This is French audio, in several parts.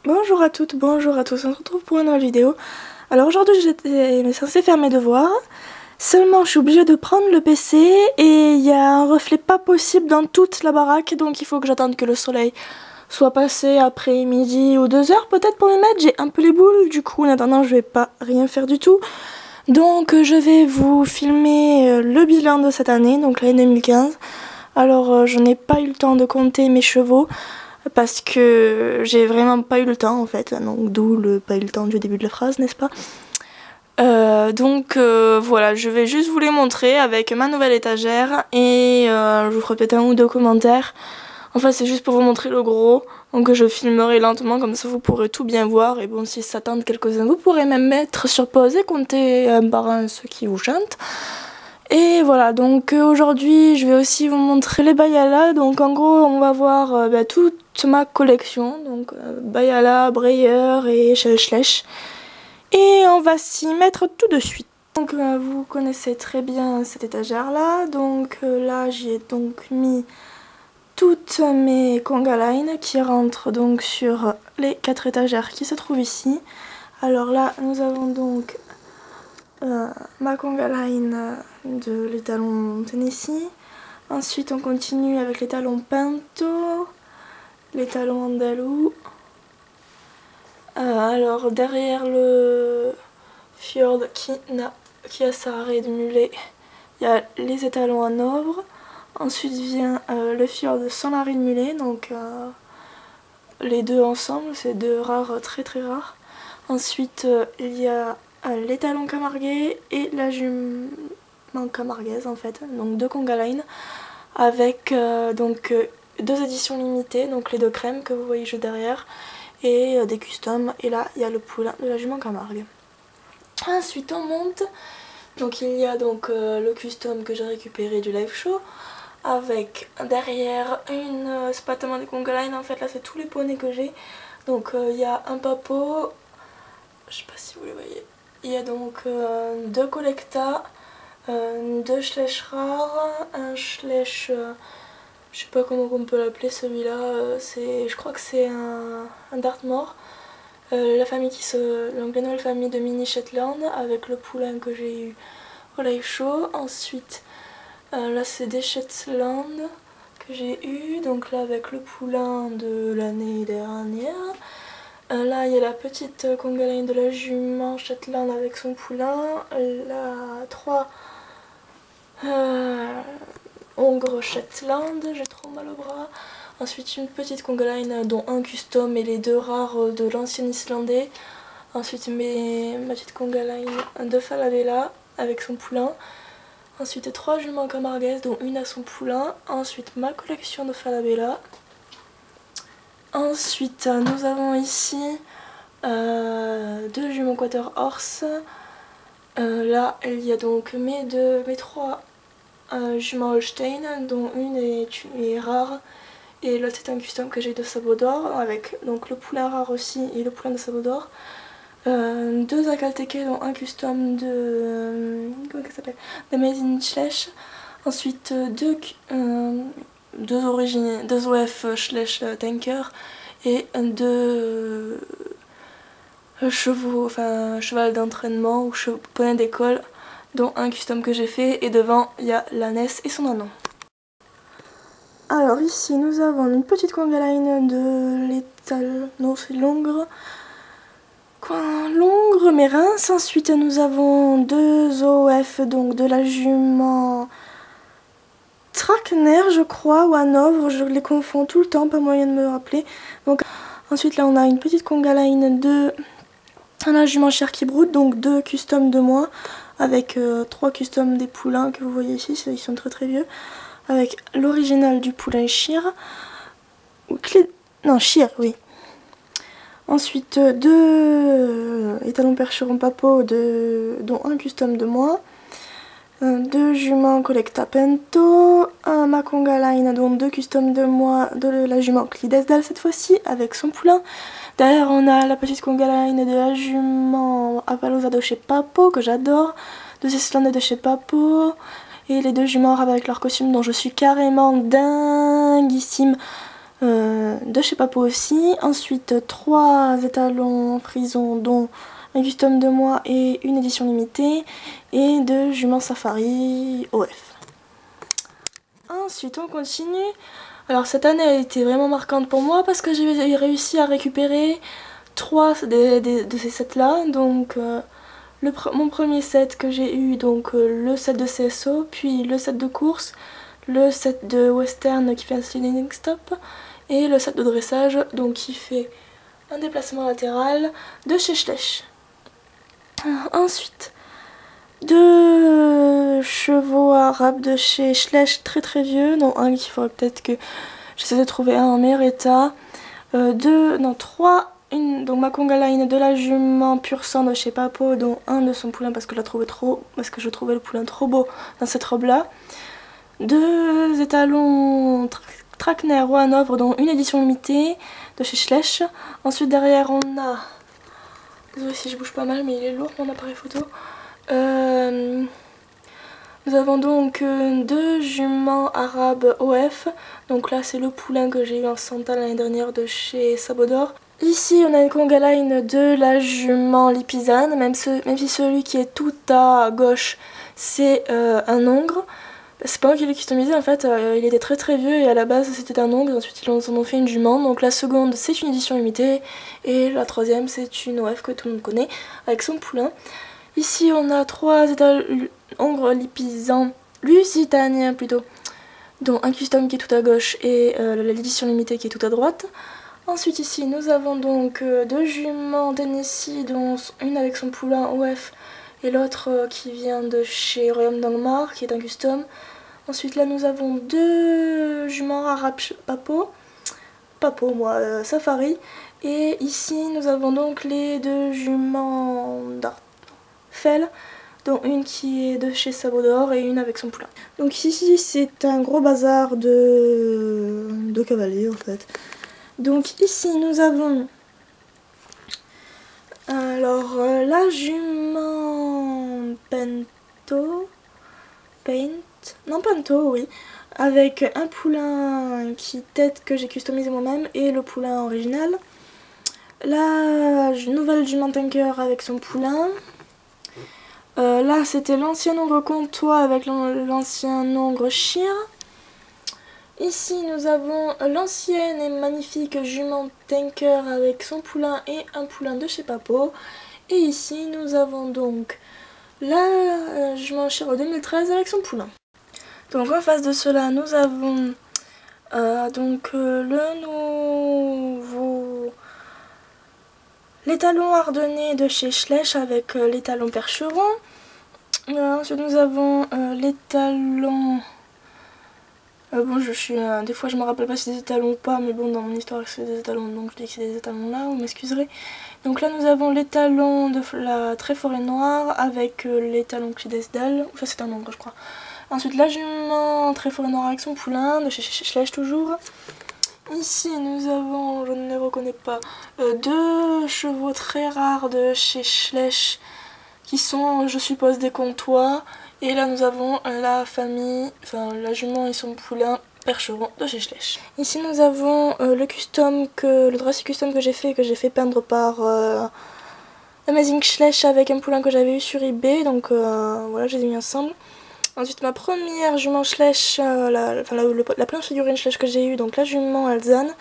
Bonjour à toutes, bonjour à tous, on se retrouve pour une nouvelle vidéo. Alors aujourd'hui j'étais censée faire mes devoirs, seulement je suis obligée de prendre le PC et il y a un reflet pas possible dans toute la baraque, donc il faut que j'attende que le soleil soit passé après midi ou 2 heures peut-être pour m'y mettre. J'ai un peu les boules, du coup en attendant je vais pas rien faire du tout. Donc je vais vous filmer le bilan de cette année, donc l'année 2015. Alors je n'ai pas eu le temps de compter mes chevaux, parce que j'ai vraiment pas eu le temps en fait, donc d'où le pas eu le temps du début de la phrase, n'est-ce pas? Voilà, je vais juste vous les montrer avec ma nouvelle étagère et je vous ferai peut-être un ou deux commentaires. Enfin c'est juste pour vous montrer le gros, donc je filmerai lentement comme ça vous pourrez tout bien voir. Et bon, si ça tente quelques-uns, vous pourrez même mettre sur pause et compter un par un ceux qui vous chantent. Et voilà, donc aujourd'hui je vais aussi vous montrer les Bayala. Donc en gros on va voir toute ma collection, donc Bayala, Breyer et Schellschlech. Et on va s'y mettre tout de suite. Donc vous connaissez très bien cette étagère là, donc là j'y ai donc mis toutes mes conga line qui rentrent donc sur les 4 étagères qui se trouvent ici. Alors là nous avons donc ma conga line de l'étalon Tennessee. Ensuite on continue avec les talons Pinto, les talons Andalou. Alors derrière le Fjord qui a sa arrêt de mulet, il y a les étalons Hanovre. Ensuite vient le Fjord sans arrêt de mulet, donc les deux ensemble, c'est deux rares très très rares. Ensuite il y a l'étalon Camarguais et la jument camarguaise en fait, donc deux conga line avec deux éditions limitées, donc les deux crèmes que vous voyez juste derrière et des customs. Et là il y a le poulain de la jument Camargue. Ensuite on monte, donc il y a donc le custom que j'ai récupéré du live show avec derrière une spattement des conga line. En fait là c'est tous les poneys que j'ai, donc il y a un papo, je sais pas si vous les voyez, il y a donc deux collecta, deux Schleich rares, un Schleich, je sais pas comment on peut l'appeler celui-là, je crois que c'est un Dartmoor. La famille donc la nouvelle famille de Mini Shetland avec le poulain que j'ai eu au live show. Ensuite là c'est des Shetland que j'ai eu, donc là avec le poulain de l'année dernière. Là il y a la petite conga line de la jument Shetland avec son poulain. Là 3 Hongre Shetland, j'ai trop mal au bras. Ensuite une petite conga line dont un custom et les deux rares de l'ancien islandais. Ensuite ma petite conga line de Falabella avec son poulain. Ensuite 3 juments camarguaises dont une à son poulain. Ensuite ma collection de Falabella. Ensuite nous avons ici 2 juments Quarter Horse. Là il y a donc mes 3 juments Holstein dont une est rare et l'autre c'est un custom que j'ai de Sabot d'Or avec donc le poulain rare aussi et le poulain de Sabot d'Or. 2 Akalteke dont un custom de comment ça s'appelle, de Made in Schleich. Ensuite deux OF Schleich Tanker et 2 chevaux, enfin cheval d'entraînement ou poney d'école dont un custom que j'ai fait, et devant il y a l'ânesse et son anon. Alors ici nous avons une petite conga line de l'étal, non c'est Longre, Longre mais Reims. Ensuite nous avons 2 OF donc de la jument Trakner je crois ou Hanovre, je les confonds tout le temps, pas moyen de me rappeler. Donc ensuite là on a une petite conga line de la jument Cherky Brood, donc 2 customs de moi avec 3 customs des poulains que vous voyez ici, ils sont très très vieux, avec l'original du poulain Shire, Shire, oui. Ensuite 2 étalons percherons papo dont un custom de moi, 2 juments Collecta Pento, un ma conga line dont 2 customs de moi, de la jument Clidesdal cette fois-ci avec son poulain. Derrière on a la petite conga line de la jument Apalosa de chez Papo que j'adore, 2 Islandais de chez Papo et les 2 juments arabes avec leur costume dont je suis carrément dinguissime. de chez Papo aussi. Ensuite 3 étalons en frison dont un custom de moi et une édition limitée, et 2 juments Safari OF. Ensuite on continue. Alors cette année a été vraiment marquante pour moi parce que j'ai réussi à récupérer 3 de ces sets là. Donc mon premier set que j'ai eu, donc le set de CSO, puis le set de course, le set de western qui fait un sliding stop, et le set de dressage donc qui fait un déplacement latéral de chez Schleich. Ensuite 2 chevaux arabes de chez Schleich très vieux, dont un qu'il faudrait peut-être que j'essaie de trouver un en meilleur état. 3, donc ma conga line de la jument pur sang de chez Papo, dont un de son poulain parce que je trouvais le poulain trop beau dans cette robe là. 2 étalons Trakehner ou Hanovre, dont une édition limitée de chez Schleich. Ensuite derrière on a, désolé si je bouge pas mal mais il est lourd mon appareil photo. Nous avons donc 2 juments arabes OF. Donc là c'est le poulain que j'ai eu en Santa l'année dernière de chez Sabodor. Ici on a une conga line de la jument Lipizan, même si celui qui est tout à gauche c'est un hongre. C'est pas moi qui l'ai customisé en fait, il était très vieux et à la base c'était un ongle, ensuite ils en ont fait une jument. Donc la seconde c'est une édition limitée et la troisième c'est une OF que tout le monde connaît avec son poulain. Ici on a 3 hongres lipisans, lusitaniens plutôt, dont un custom qui est tout à gauche et l'édition limitée qui est tout à droite. Ensuite ici nous avons donc 2 juments Tennessee, dont une avec son poulain OF et l'autre qui vient de chez Royaume d'Angmar qui est un custom. Ensuite là nous avons 2 juments arabes Papo Safari, et ici nous avons donc les 2 juments Fell, dont une qui est de chez Sabodor et une avec son poulain. Donc ici c'est un gros bazar de cavaliers en fait. Donc ici nous avons alors la jument Pinto, oui, avec un poulain qui tête que j'ai customisé moi-même et le poulain original. La nouvelle jument Tanker avec son poulain. Là c'était l'ancien hongre comtois avec l'ancien hongre chien. Ici nous avons l'ancienne et magnifique jument Tanker avec son poulain et un poulain de chez Papo. Et ici nous avons donc la jument Chiro 2013 avec son poulain. Donc en face de cela nous avons le nouveau l'étalon ardennais de chez Schleich avec l'étalon percheron. Ensuite nous avons l'étalon... des fois je me rappelle pas si c'est des étalons ou pas, mais bon dans mon histoire c'est des étalons, donc je dis que c'est des étalons là, vous m'excuserez. Donc là nous avons l'étalon de la très forêt noire avec l'étalon Clydesdale, ça c'est un nombre je crois. Ensuite la jument très forêt noire avec son poulain, de chez Schleich toujours. Ici nous avons, je ne les reconnais pas, 2 chevaux très rares de chez Schleich qui sont je suppose des comtois. Et là nous avons la famille, enfin la jument et son poulain percheron de chez Schleich. Ici nous avons le dressy custom que j'ai fait peindre par Amazing Schleich avec un poulain que j'avais eu sur eBay, donc voilà, je les ai mis ensemble. Ensuite ma première jument Schleich, la pleine figurine Schleich que j'ai eue, donc la jument Alzane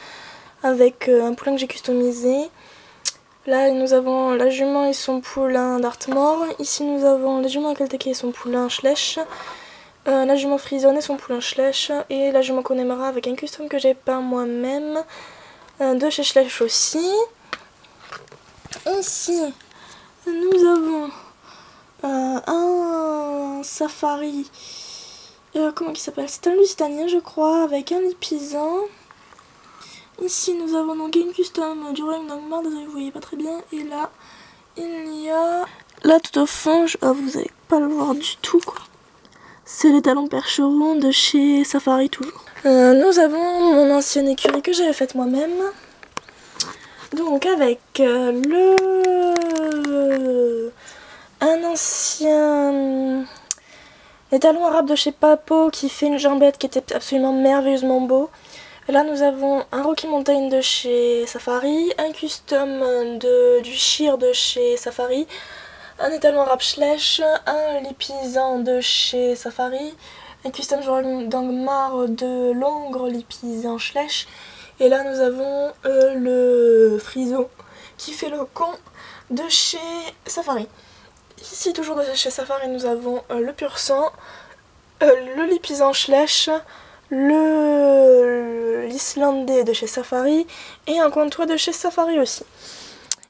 avec un poulain que j'ai customisé. Là nous avons la jument et son poulain d'Artmore. Ici nous avons la jument Kelteke et son poulain Schleich. La jument Frison et son poulain Schleich. Et la jument Connemara avec un custom que j'ai peint moi-même de chez Schleich aussi. Ici nous avons un safari. Comment il s'appelle? C'est un lusitanien je crois avec un lipisan. Ici nous avons donc une custom du Royaume d'Angmar, désolé vous voyez pas très bien. Et là il y a, là tout au fond, vous n'allez pas le voir du tout quoi. C'est l'étalon percheron de chez Safari toujours. Nous avons mon ancienne écurie que j'avais faite moi-même. Donc avec un ancien étalon arabe de chez Papo qui fait une jambette qui était absolument merveilleusement beau. Et là nous avons un Rocky Mountain de chez Safari, un custom du Sheer de chez Safari, un étalon Rapschlech, un Lipisan de chez Safari, un custom Dangmar de Longres Lipisan Schlech. Et là nous avons le Friso qui fait le con de chez Safari. Ici toujours de chez Safari nous avons le Pur Sang, le Lipisan Schlech, l'Islandais de chez Safari et un Comtois de chez Safari aussi.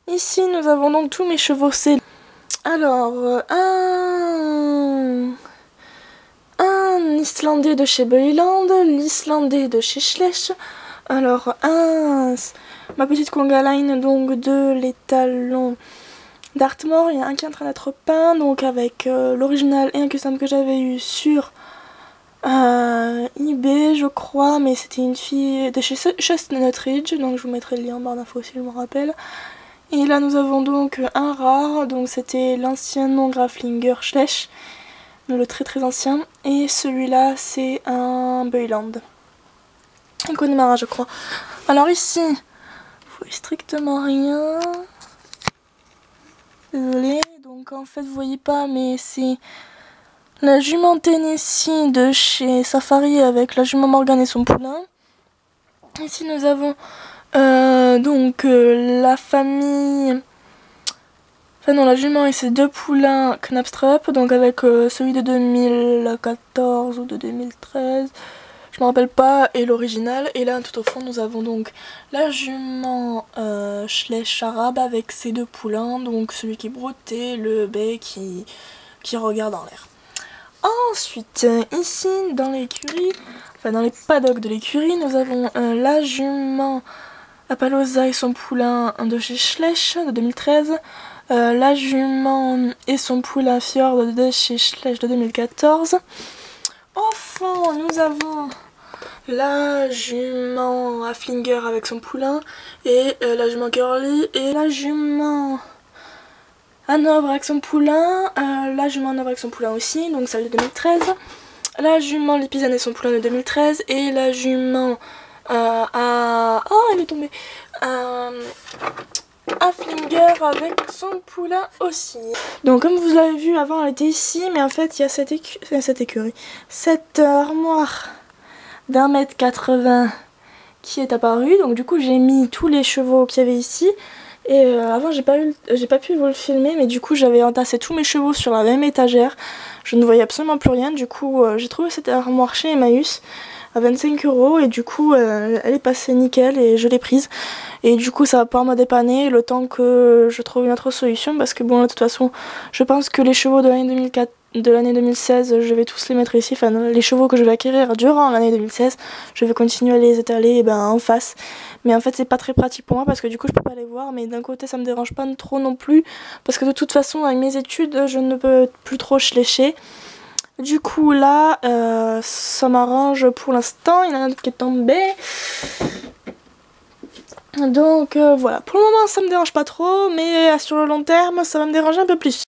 Ici nous avons donc tous mes chevaucés. Alors un Islandais de chez Beuland, l'Islandais de chez Schlech. Alors ma petite conga line donc de l'étalon d'Artmore. Il y a un qui est en train d'être peint donc avec l'original et un custom que j'avais eu sur eBay je crois, mais c'était une fille de chez Chestnut Ridge, donc je vous mettrai le lien en barre d'infos si je me rappelle. Et là nous avons donc un rare, donc c'était l'ancien nom Graflinger Schlech, le très très ancien, et celui-là c'est un Beuland, un Connemara je crois. Alors ici, vous voyez strictement rien, désolé, donc en fait vous voyez pas mais c'est la jument Tennessee de chez Safari avec la jument Morgan et son poulain. Ici nous avons la famille, enfin non, la jument et ses deux poulains Knapstrup, donc avec celui de 2014 ou de 2013, je me rappelle pas, et l'original. Et là tout au fond nous avons donc la jument Schlech arabe avec ses deux poulains, donc celui qui broute et le bec qui regarde en l'air. Ensuite, ici dans l'écurie, enfin dans les paddocks de l'écurie, nous avons la jument Appaloosa et son poulain de chez Schlech de 2013, la jument et son poulain Fjord de chez Schlech de 2014. Au fond, nous avons la jument Haflinger avec son poulain et la jument Curly et la jument Hanovre avec son poulain, la jument Hanovre avec son poulain aussi, donc celle de 2013, la jument Lipisan et son poulain de 2013 et la jument elle est tombée, Haflinger avec son poulain aussi. Donc comme vous l'avez vu avant elle était ici, mais en fait il y a cette écurie, cette armoire d'1,80 m qui est apparue, donc du coup j'ai mis tous les chevaux qu'il y avait ici. Et avant j'ai pas pu vous le filmer, mais du coup j'avais entassé tous mes chevaux sur la même étagère. Je ne voyais absolument plus rien, du coup j'ai trouvé cette armoire chez Emmaüs à 25 € et du coup elle est passée nickel et je l'ai prise. Et du coup ça va pouvoir me dépanner le temps que je trouve une autre solution, parce que bon de toute façon je pense que les chevaux de l'année 2016 je vais tous les mettre ici, enfin les chevaux que je vais acquérir durant l'année 2016 je vais continuer à les étaler en face. Mais en fait c'est pas très pratique pour moi parce que du coup je peux pas les voir, mais d'un côté ça me dérange pas trop non plus parce que de toute façon avec mes études je ne peux plus trop schlécher. Du coup là ça m'arrange pour l'instant. Il y en a un autre qui est tombé. Donc voilà, pour le moment ça me dérange pas trop, mais sur le long terme ça va me déranger un peu plus.